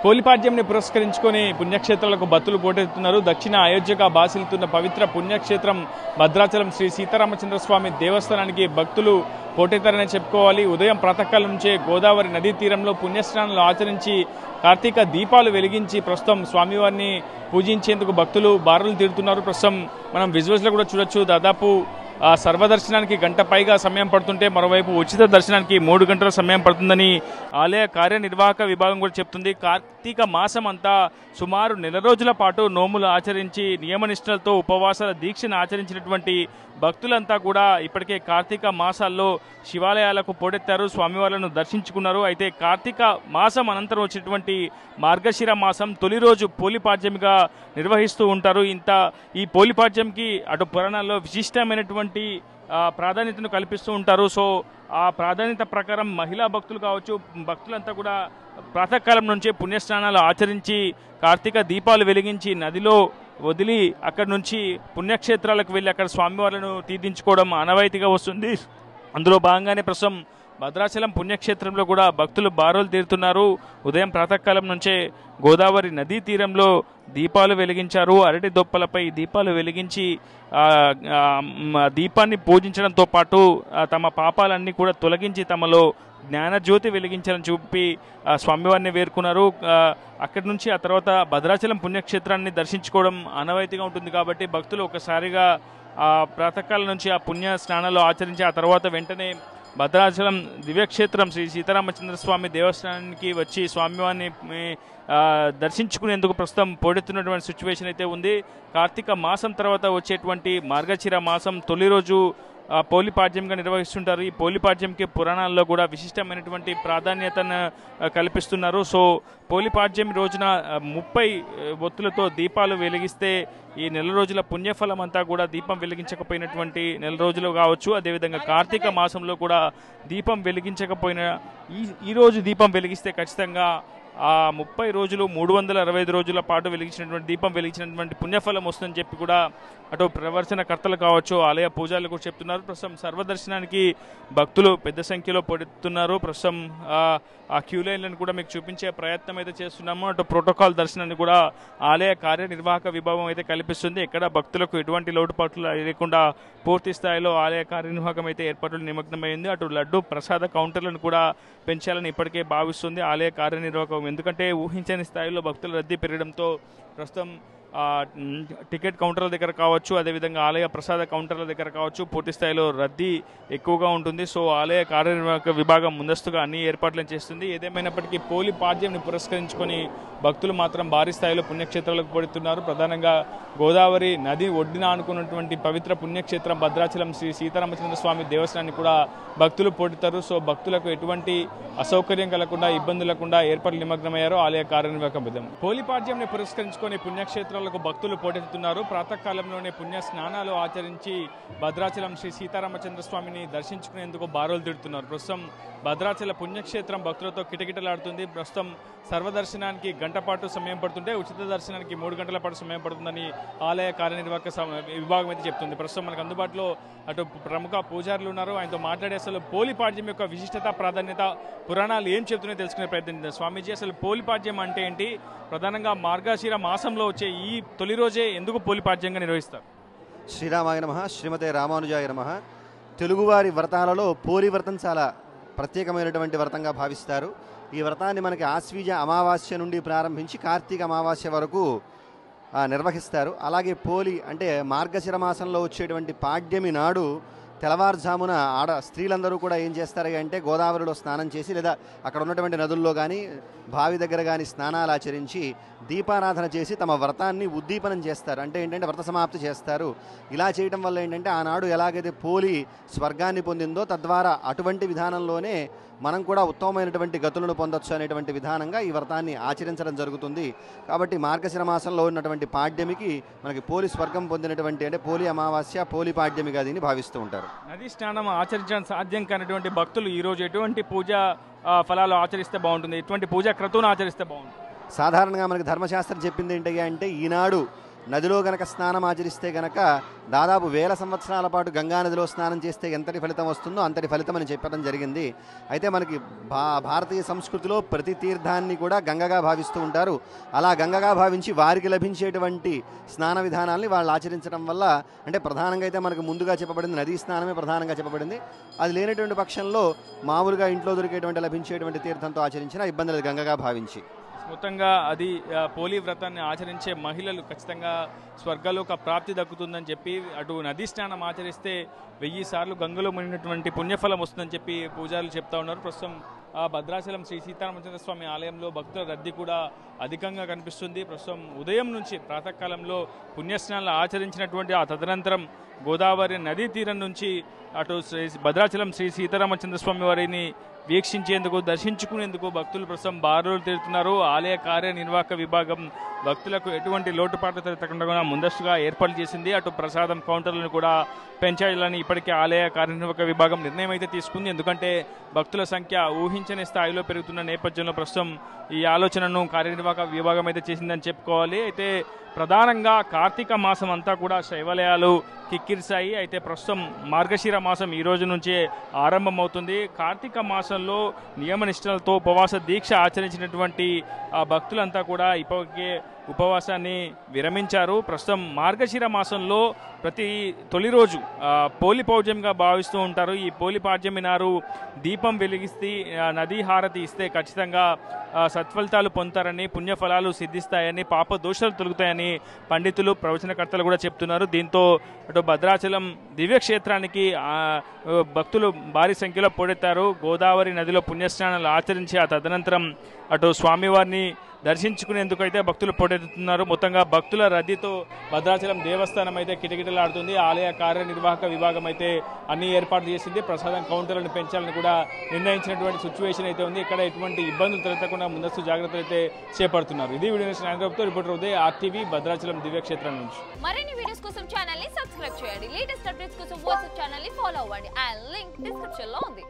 పోలిపాడ్యంని పురస్కరించుకొని పుణ్యక్షేత్రాలకు భక్తులు పోటెత్తున్నారు. దక్షిణ అయోధ్యగా బాసిల్తున్న పవిత్ర పుణ్యక్షేత్రం భద్రాచలం శ్రీ సీతారామచంద్రస్వామి దేవస్థానానికి భక్తులు పోటెత్తారని చెప్పుకోవాలి. ఉదయం ప్రాతకాలం నుంచే గోదావరి నదీ తీరంలో పుణ్యస్నానాలు ఆచరించి కార్తీక దీపాలు వెలిగించి ప్రస్తుతం స్వామివారిని పూజించేందుకు భక్తులు బారులు తీరుతున్నారు. ప్రస్తుతం మనం విజువల్స్లో కూడా చూడొచ్చు. దాదాపు సర్వదర్శనానికి గంట పైగా సమయం పడుతుంటే మరోవైపు ఉచిత దర్శనానికి 3 గంటల సమయం పడుతుందని ఆలయ కార్యనిర్వాహక విభాగం కూడా చెప్తుంది. కార్తీక మాసం అంతా సుమారు నెల రోజుల పాటు నోములు ఆచరించి నియమనిష్టలతో ఉపవాసాల దీక్షను ఆచరించినటువంటి భక్తులంతా కూడా ఇప్పటికే కార్తీక మాసాల్లో శివాలయాలకు పోటెత్తారు, స్వామివార్లను దర్శించుకున్నారు. అయితే కార్తీక మాసం అనంతరం వచ్చినటువంటి మార్గశిర మాసం తొలి రోజు పోలిపాడ్యంగా నిర్వహిస్తూ ఉంటారు. ఈ పోలిపాడ్యంకి అటు పురాణాల్లో విశిష్టమైనటువంటి ప్రాధాన్యతను కల్పిస్తూ ఉంటారు. సో ఆ ప్రాధాన్యత ప్రకారం మహిళా భక్తులు కావచ్చు, భక్తులంతా కూడా ప్రాతకాలం నుంచే పుణ్యస్నానాలు ఆచరించి కార్తీక దీపాలు వెలిగించి నదిలో వదిలి అక్కడి నుంచి పుణ్యక్షేత్రాలకు వెళ్ళి అక్కడ స్వామివార్లను తీర్థించుకోవడం ఆనవాయితీగా వస్తుంది. అందులో భాగంగానే ప్రస్తుతం భద్రాచలం పుణ్యక్షేత్రంలో కూడా భక్తులు బారులు తీరుతున్నారు. ఉదయం ప్రాతకాలం నుంచే గోదావరి నదీ తీరంలో దీపాలు వెలిగించారు. అరటి దొప్పలపై దీపాలు వెలిగించి దీపాన్ని పూజించడంతో పాటు తమ పాపాలన్నీ కూడా తొలగించి తమలో జ్ఞానజ్యోతి వెలిగించాలని చూపి స్వామివారిని వేరుకున్నారు. అక్కడి నుంచి ఆ తర్వాత భద్రాచలం పుణ్యక్షేత్రాన్ని దర్శించుకోవడం ఆనవాయితీగా ఉంటుంది. కాబట్టి భక్తులు ఒకసారిగా ప్రాతకాలం నుంచి ఆ పుణ్య స్నానాలు ఆచరించి ఆ తర్వాత వెంటనే భద్రాచలం దివ్యక్షేత్రం శ్రీ సీతారామచంద్రస్వామి దేవస్థానానికి వచ్చి స్వామివారిని దర్శించుకునేందుకు ప్రస్తుతం పోటెత్తున్నటువంటి సిచ్యువేషన్ అయితే ఉంది. కార్తీక మాసం తర్వాత వచ్చేటువంటి మార్గశిర మాసం తొలి రోజు పోలిపాడ్యంగా నిర్వహిస్తుంటారు. ఈ పోలిపాడ్యంకి పురాణాల్లో కూడా విశిష్టమైనటువంటి ప్రాధాన్యతను కల్పిస్తున్నారు. సో పోలిపాడ్యం రోజున 30 ఒత్తులతో దీపాలు వెలిగిస్తే ఈ నెల రోజుల పుణ్యఫలం అంతా కూడా దీపం వెలిగించకపోయినటువంటి నెల రోజులు కావచ్చు. అదేవిధంగా కార్తీక మాసంలో కూడా దీపం వెలిగించకపోయిన ఈ రోజు దీపం వెలిగిస్తే ఖచ్చితంగా ఆ 30 రోజులు 365 రోజుల పాటు వెలిగించినటువంటి దీపం వెలిగించినటువంటి పుణ్యఫలం వస్తుందని చెప్పి కూడా అటు ప్రవర్తనకర్తలు కావచ్చు, ఆలయ పూజారులు కూడా చెప్తున్నారు. ప్రస్తుతం సర్వదర్శనానికి భక్తులు పెద్ద సంఖ్యలో పొడుతున్నారు. ప్రస్తుతం ఆ క్యూ లైన్లను కూడా మీకు చూపించే ప్రయత్నం అయితే చేస్తున్నాము. అటు ప్రోటోకాల్ దర్శనాన్ని కూడా ఆలయ కార్యనిర్వాహక విభాగం అయితే కల్పిస్తుంది. ఎక్కడ భక్తులకు ఎటువంటి లోటుపాట్లు లేకుండా పూర్తి స్థాయిలో ఆలయ కార్యనిర్వాహకం అయితే ఏర్పాట్లు నిమగ్నమైంది. అటు లడ్డు ప్రసాద కౌంటర్లను కూడా పెంచాలని ఇప్పటికే భావిస్తుంది ఆలయ కార్యనిర్వాహకం. ఎందుకంటే ఊహించని స్థాయిలో భక్తుల రద్దీ పెరగడంతో ప్రస్తుతం టికెట్ కౌంటర్ల దగ్గర కావచ్చు, అదేవిధంగా ఆలయ ప్రసాద కౌంటర్ల దగ్గర కావచ్చు పూర్తి స్థాయిలో రద్దీ ఎక్కువగా ఉంటుంది. సో ఆలయ కార్యనిర్వాహక విభాగం ముందస్తుగా అన్ని ఏర్పాట్లను చేస్తుంది. ఏదేమైనప్పటికీ పోలిపాడ్యంని పురస్కరించుకొని భక్తులు మాత్రం భారీ స్థాయిలో పుణ్యక్షేత్రాలకు పోడుతున్నారు. ప్రధానంగా గోదావరి నది ఒడ్డున ఆనుకున్నటువంటి పవిత్ర పుణ్యక్షేత్రం భద్రాచలం శ్రీ సీతారామచంద్ర స్వామి దేవస్థానాన్ని కూడా భక్తులు పోడుతారు. సో భక్తులకు ఎటువంటి అసౌకర్యం కలగకుండా, ఇబ్బందులు లేకుండా ఏర్పాట్లు నిమగ్నమయ్యారు ఆలయ కార్యనిర్వాహక విధం. పోలిపాడ్యంని పురస్కరించుకొని పుణ్యక్షేత్రాలకు భక్తులు పోటెత్తుతున్నారు. ప్రాతకాలంలోనే పుణ్య స్నానాలు ఆచరించి భద్రాచలం శ్రీ సీతారామచంద్ర స్వామిని దర్శించుకునేందుకు బారులు తిడుతున్నారు. ప్రస్తుతం భద్రాచల పుణ్యక్షేత్రం భక్తులతో కిటకిటలాడుతుంది. ప్రస్తుతం సర్వదర్శనానికి గంట పాటు సమయం పడుతుంటే ఉచిత దర్శనానికి 3 గంటల పాటు సమయం పడుతుందని ఆలయ కార్యనిర్వాహక విభాగం అయితే చెప్తుంది. ప్రస్తుతం మనకు అందుబాటులో అటు ప్రముఖ పూజారులు ఉన్నారు. ఆయనతో మాట్లాడే అసలు పోలిపాడ్యం యొక్క విశిష్టత, ప్రాధాన్యత, పురాణాలు ఏం చెప్తున్నాయో తెలుసుకునే ప్రయత్నం. స్వామీజీ, అసలు పోలిపాడ్యం అంటే ఏంటి? ప్రధానంగా మార్గశిర మాసంలో వచ్చే ఈ తొలి రోజే ఎందుకు పోలిపాడ్యంగా నిర్వహిస్తారు? శ్రీరామాయ నమః, శ్రీమతే రామానుజాయ నమః. తెలుగువారి వ్రతాలలో పోలి వ్రతం చాలా ప్రత్యేకమైనటువంటి వ్రతంగా భావిస్తారు. ఈ వ్రతాన్ని మనకి ఆశ్వీజ అమావాస్య నుండి ప్రారంభించి కార్తీక అమావాస్య వరకు నిర్వహిస్తారు. అలాగే పోలి అంటే మార్గశిర మాసంలో వచ్చేటువంటి పాడ్యమి నాడు తెల్లవారుజామున స్త్రీలందరూ కూడా ఏం చేస్తారు అంటే గోదావరిలో స్నానం చేసి లేదా అక్కడ ఉన్నటువంటి నదుల్లో కానీ బావి దగ్గర కానీ స్నానాలు ఆచరించి దీపారాధన చేసి తమ వ్రతాన్ని ఉద్దీపనం చేస్తారు. అంటే ఏంటంటే వ్రత సమాప్తి చేస్తారు. ఇలా చేయడం వల్ల ఏంటంటే ఆనాడు ఎలాగైతే పోలి స్వర్గాన్ని పొందిందో తద్వారా అటువంటి విధానంలోనే మనం కూడా ఉత్తమమైనటువంటి గతులను పొందొచ్చు అనేటువంటి విధానంగా ఈ వ్రతాన్ని ఆచరించడం జరుగుతుంది. కాబట్టి మార్గశిర మాసంలో ఉన్నటువంటి పాడ్యమికి మనకి పోలి స్వర్గం పొందినటువంటి అంటే పోలి అమావాస్య, పోలి పాడ్యమిగా దీన్ని భావిస్తూ ఉంటారు. నదీ స్నానం ఆచరించడం సాధ్యం కానిటువంటి భక్తులు ఈరోజు ఎటువంటి పూజా ఫలాలు ఆచరిస్తే బాగుంటుంది? ఎటువంటి పూజా క్రతువును ఆచరిస్తే బాగుంటుంది? సాధారణంగా మనకి ధర్మశాస్త్రం చెప్పింది ఏంటి అంటే ఈనాడు నదిలో గనక స్నానం ఆచరిస్తే గనక దాదాపు 1000 సంవత్సరాల పాటు గంగా నదిలో స్నానం చేస్తే ఎంతటి ఫలితం వస్తుందో అంతటి ఫలితం అని చెప్పడం జరిగింది. అయితే మనకి భారతీయ సంస్కృతిలో ప్రతి తీర్థాన్ని కూడా గంగగా భావిస్తూ ఉంటారు. అలా గంగగా భావించి వారికి లభించేటువంటి స్నాన విధానాల్ని వాళ్ళు ఆచరించడం వల్ల, అంటే ప్రధానంగా అయితే మనకు ముందుగా చెప్పబడింది నదీ స్నానమే ప్రధానంగా చెప్పబడింది. అది లేనటువంటి పక్షంలో మామూలుగా ఇంట్లో దొరికేటువంటి లభించేటువంటి తీర్థంతో ఆచరించిన ఇబ్బంది లేదు గంగగా భావించి. మొత్తంగా అది పోలీ వ్రతాన్ని ఆచరించే మహిళలు ఖచ్చితంగా స్వర్గలోక ప్రాప్తి దక్కుతుందని చెప్పి, అటు నదీ స్నానం ఆచరిస్తే 1000 సార్లు గంగలో మునిగినటువంటి పుణ్యఫలం వస్తుందని చెప్పి పూజారులు చెప్తా ఉన్నారు. ప్రస్తుతం భద్రాచలం శ్రీ సీతారామచంద్ర స్వామి ఆలయంలో భక్తుల రద్దీ కూడా అధికంగా కనిపిస్తుంది. ప్రస్తుతం ఉదయం నుంచి ప్రాతకాలంలో పుణ్యస్నానాలు ఆచరించినటువంటి ఆ తదనంతరం గోదావరి నదీ తీరం నుంచి అటు భద్రాచలం శ్రీ సీతారామచంద్ర స్వామి వారిని వీక్షించేందుకు, దర్శించుకునేందుకు భక్తులు ప్రస్తుతం బారులు తీరుతున్నారు. ఆలయ కార్యనిర్వాహక విభాగం భక్తులకు ఎటువంటి లోటుపాట్లు తలెత్తకుండా ముందస్తుగా ఏర్పాటు చేసింది. అటు ప్రసాదం కౌంటర్లను కూడా పెంచాలని ఇప్పటికే ఆలయ కార్యనిర్వాహక విభాగం నిర్ణయం అయితే తీసుకుంది. ఎందుకంటే భక్తుల సంఖ్య ఊహించని స్థాయిలో పెరుగుతున్న నేపథ్యంలో ప్రస్తుతం ఈ ఆలోచనను కార్యనిర్వాహక విభాగం అయితే చేసిందని చెప్పుకోవాలి. అయితే ప్రధానంగా కార్తీక మాసం అంతా కూడా శైవాలయాలు కిక్కిరిశాయి. అయితే ప్రస్తుతం మార్గశిర మాసం ఈ రోజు నుంచే ఆరంభమవుతుంది. కార్తీక మాసంలో నియమనిష్టలతో ఉపవాస దీక్ష ఆచరించినటువంటి భక్తులంతా కూడా ఇప్పటికే ఉపవాసాన్ని విరమించారు. ప్రస్తుతం మార్గశిర మాసంలో ప్రతి తొలి రోజు పోలి పౌర్ణమిగా భావిస్తూ ఉంటారు. ఈ పోలి పౌర్ణమి నారు దీపం వెలిగిస్తే, నదీ హారతి ఇస్తే ఖచ్చితంగా సత్ఫలితాలు పొందుతారని, పుణ్యఫలాలు సిద్ధిస్తాయని, పాప దోషాలు తొలుగుతాయని పండితులు, ప్రవచనకర్తలు కూడా చెప్తున్నారు. దీంతో అటు భద్రాచలం దివ్యక్షేత్రానికి భక్తులు భారీ సంఖ్యలో పోడెత్తారు. గోదావరి నదిలో పుణ్యస్నానాలు ఆచరించి ఆ తదనంతరం అటు స్వామివారిని దర్శించుకునేందుకు అయితే భక్తులు పోటెత్తుతున్నారు. మొత్తంగా భక్తుల రద్దీతో భద్రాచలం దేవస్థానం అయితే కిటకిటలాడుతుంది. ఆలయ కార్యనిర్వాహక విభాగం అయితే అన్ని ఏర్పాట్లు చేసింది. ప్రసాదం కౌంటర్లను పెంచాలని కూడా నిర్ణయించినటువంటి సిచ్యువేషన్ అయితే ఉంది. ఇక్కడ ఎటువంటి ఇబ్బందులు తలెత్తకుండా ముందస్తు జాగ్రత్తలు అయితే చేపడుతున్నారు. ఇది video reporter Uday, RTV, Bhadrachalam దివ్యక్షేత్రం నుంచి. మరిన్ని వీడియోస్ కోసం ఛానల్ ని సబ్స్క్రైబ్ చేయండి. లేటెస్ట్ అప్డేట్స్ కోసం వాట్సాప్ ఛానల్ ని ఫాలో అవ్వండి. ఆ లింక్ డిస్క్రిప్షన్ లో ఉంది.